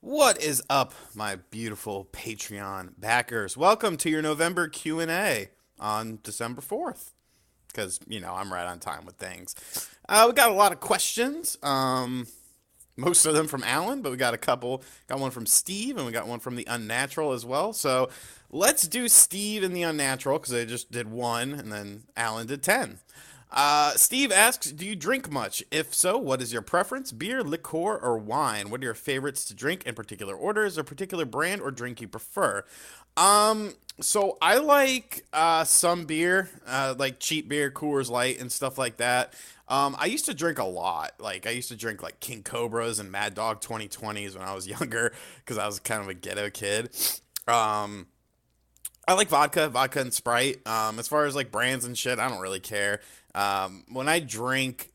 What is up, my beautiful Patreon backers? Welcome to your November Q and A on December 4th, because I'm right on time with things. We got a lot of questions. Most of them from Alan, but we got a couple. Got one from Steve, and we got one from the Unnatural as well. So let's do Steve and the Unnatural because they just did one, and then Alan did 10. Steve asks, do you drink much? If so, what is your preference? Beer, liqueur, or wine? What are your favorites to drink in particular orders or particular brand or drink you prefer? So I like some beer, like cheap beer, Coors Light, and stuff like that. I used to drink a lot. Like I used to drink like King Cobras and Mad Dog 2020s when I was younger because I was kind of a ghetto kid. Um, I like vodka and Sprite. As far as like brands and shit, I don't really care. When I drink,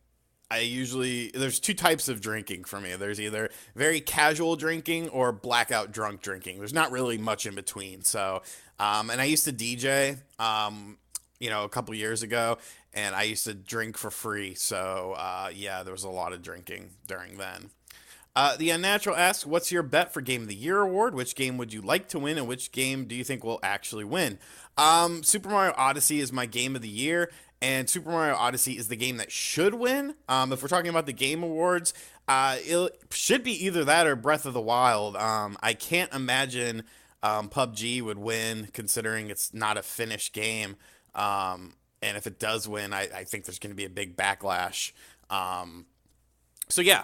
there's two types of drinking for me. There's either very casual drinking or blackout drunk drinking. There's not really much in between. So, and I used to DJ, a couple years ago, and I used to drink for free. So, yeah, there was a lot of drinking during then. The Unnatural asks, what's your bet for Game of the Year award? Which game would you like to win, and which game do you think will actually win? Super Mario Odyssey is my Game of the Year, and Super Mario Odyssey is the game that should win. If we're talking about the Game Awards, it should be either that or Breath of the Wild. I can't imagine PUBG would win, considering it's not a finished game. And if it does win, I think there's going to be a big backlash. So yeah,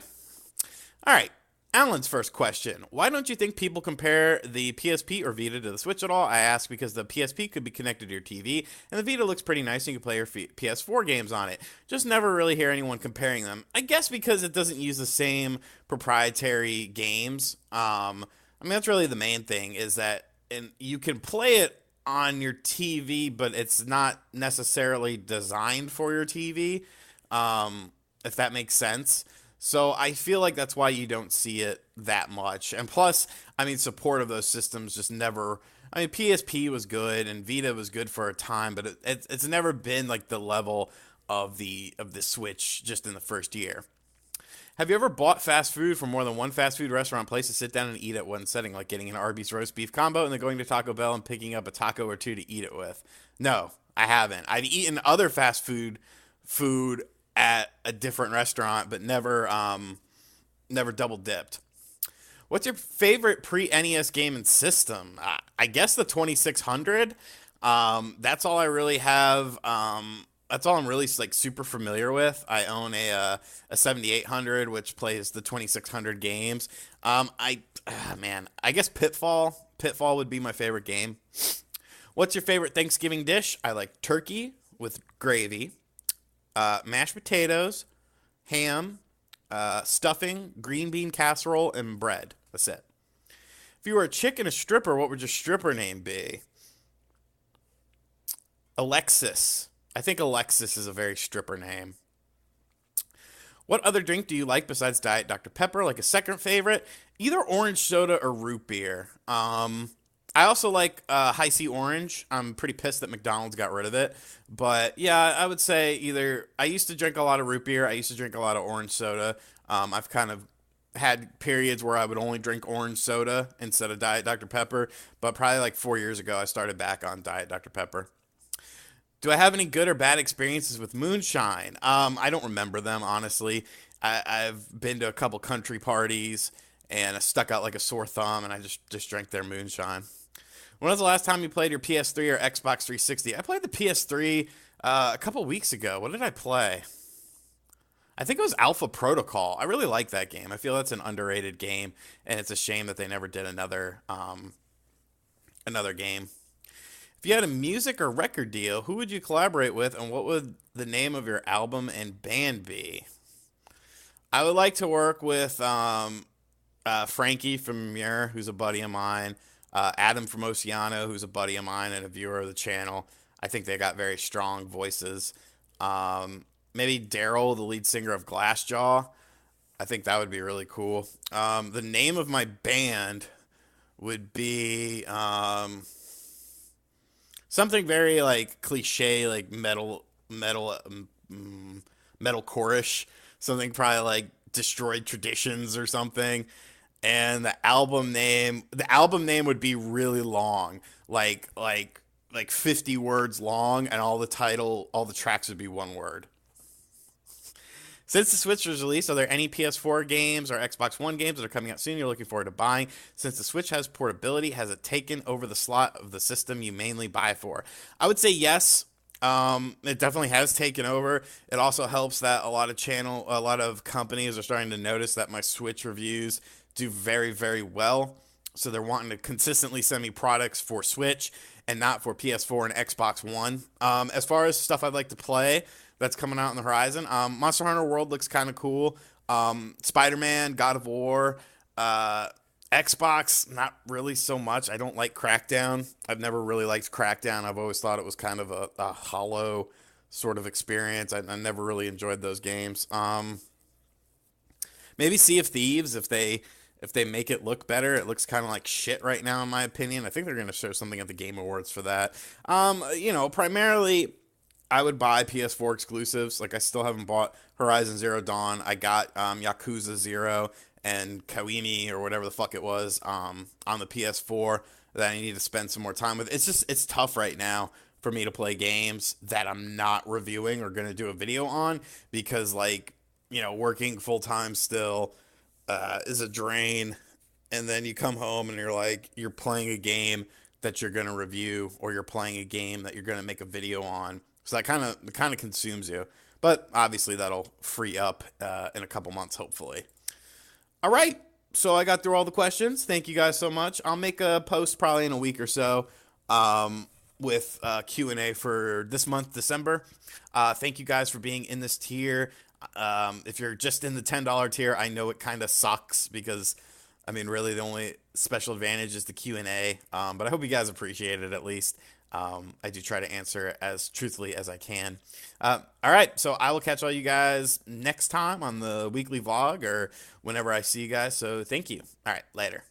all right. Alan's first question. Why don't you think people compare the PSP or Vita to the Switch at all? I ask because the PSP could be connected to your TV, and the Vita looks pretty nice and you can play your PS4 games on it. Just never really hear anyone comparing them. I guess because it doesn't use the same proprietary games. I mean, that's really the main thing is that and you can play it on your TV, but it's not necessarily designed for your TV, if that makes sense. So I feel like that's why you don't see it that much. And plus, I mean, support of those systems just never. I mean, PSP was good and Vita was good for a time, but it's never been like the level of the Switch just in the first year. Have you ever bought fast food from more than one fast food restaurant place to sit down and eat at one setting, like getting an Arby's roast beef combo and then going to Taco Bell and picking up a taco or two to eat it with? No, I haven't. I've eaten other fast food at a different restaurant, but never double dipped. What's your favorite pre NES game and system? I guess the 2600. That's all I really have. That's all I'm really like super familiar with. I own a 7800 which plays the 2600 games. Man, I guess Pitfall. Pitfall would be my favorite game. What's your favorite Thanksgiving dish? I like turkey with gravy, mashed potatoes, ham, stuffing, green bean casserole, and bread. That's it. If you were a chick and a stripper, what would your stripper name be? Alexis. I think Alexis is a very stripper name. What other drink do you like besides Diet Dr. Pepper? Like a second favorite? Either orange soda or root beer. I also like High C Orange. I'm pretty pissed that McDonald's got rid of it. But yeah, I would say either. I used to drink a lot of root beer. I used to drink a lot of orange soda. I've kind of had periods where I would only drink orange soda instead of Diet Dr. Pepper. But probably like 4 years ago, I started back on Diet Dr. Pepper. Do I have any good or bad experiences with moonshine? I don't remember them, honestly. I've been to a couple country parties and I stuck out like a sore thumb and I just drank their moonshine. When was the last time you played your PS3 or Xbox 360? I played the PS3 a couple weeks ago. What did I play? I think it was Alpha Protocol. I really like that game. I feel that's an underrated game, and it's a shame that they never did another game. If you had a music or record deal, who would you collaborate with, and what would the name of your album and band be? I would like to work with Frankie from Muir, who's a buddy of mine, Adam from Oceano, who's a buddy of mine and a viewer of the channel. I think they got very strong voices. Maybe Daryl, the lead singer of Glassjaw. I think that would be really cool. The name of my band would be something very like cliche, like metal chorish. Something probably like Destroyed Traditions or something. and the album name would be really long, like 50 words long, and all the tracks would be one word. Since the Switch was released, are there any PS4 games or Xbox One games that are coming out soon you're looking forward to buying? Since the Switch has portability, has it taken over the slot of the system you mainly buy for? I would say yes. It definitely has taken over. It also helps that a lot of companies are starting to notice that my Switch reviews do very, very well. So they're wanting to consistently send me products for Switch and not for PS4 and Xbox One. As far as stuff I'd like to play that's coming out on the horizon, Monster Hunter World looks kind of cool. Spider Man, God of War, Xbox, not really so much. I don't like Crackdown. I've never really liked Crackdown. I've always thought it was kind of a hollow sort of experience. I never really enjoyed those games. Maybe Sea of Thieves if they make it look better. It looks kind of like shit right now, in my opinion. I think they're going to show something at the Game Awards for that. Primarily, I would buy PS4 exclusives. Like, I still haven't bought Horizon Zero Dawn. I got Yakuza Zero and Kawimi or whatever the fuck it was on the PS4 that I need to spend some more time with. It's tough right now for me to play games that I'm not reviewing or going to do a video on because, like, working full time still is a drain. And then you come home and you're playing a game that you're going to review, or you're playing a game that you're going to make a video on. So that kind of consumes you. But obviously that'll free up in a couple months, hopefully. All right. So I got through all the questions. Thank you guys so much. I'll make a post probably in a week or so with Q and A for this month, December. Thank you guys for being in this tier. If you're just in the $10 tier, I know it kind of sucks because, I mean, really the only special advantage is the Q and A. But I hope you guys appreciate it at least. I do try to answer as truthfully as I can. All right, so I will catch all you guys next time on the weekly vlog or whenever I see you guys. So thank you. All right, later.